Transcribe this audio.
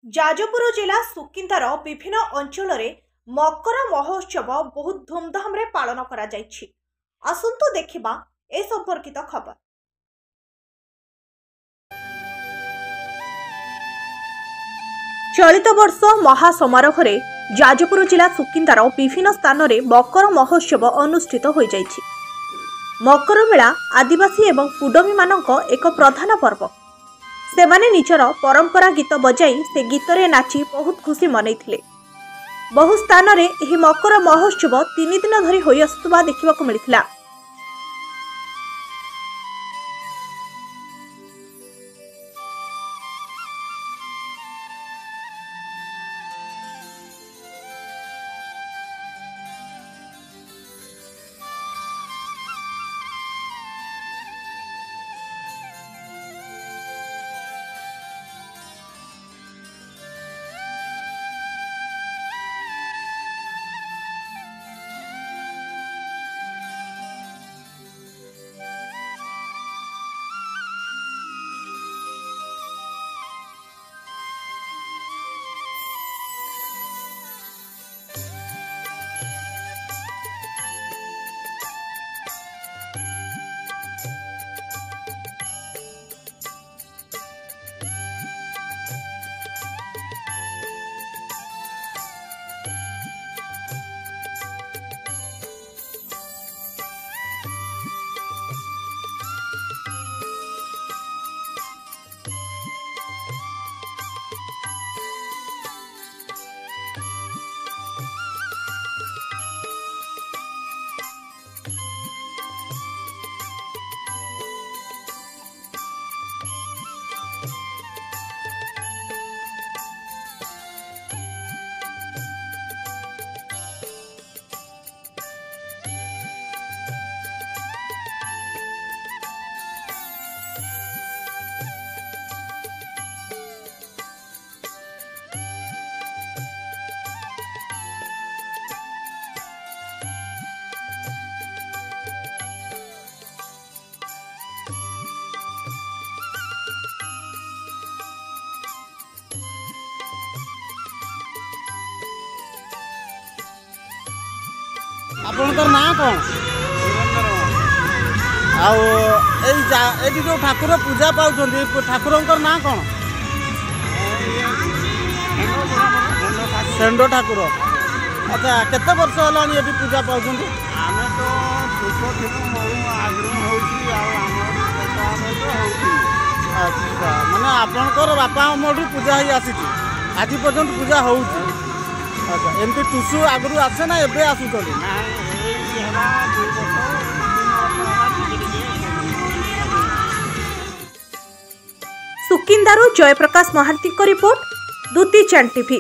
जाजपुर जिला सुकिंदार विभिन्न अंचल मकर महोत्सव बहुत धूमधाम रे पालन करा जायछि। आसंतु देखिबा ए संपर्कित खबर। चलित वर्ष महासमारोह रे जाजपुर जिला सुकिंदार विभिन्न स्थान रे मकर महोत्सव अनुष्ठित हो जायछि। मकर मेला आदिवासी एवं कुडमी मानक एक प्रधान पर्व। सेमाने निजर परंपरा गीत बजाई से गीत रे नाची बहुत खुशी मनैथिले। बहु स्थान रे एही मकर महोत्सव 3 दिन धरी होई आसुवा देखिबाकू मिलिथिला। आपणकर ना कौन आई जो ठाकुर पूजा पाँच ठाकुर ना कौन शेंडो ठाकुर। अच्छा केते वर्ष है ये पूजा पाँच आम तो छुट अच्छा माने आपणकर बापा अमर पूजा ही आसी आज पर्यंत पूजा हो। अच्छा एमती टुसु आगु आसे ना एबे आसुच सुकिंदारू जयप्रकाश महांती को रिपोर्ट, दूती चैन टीवी।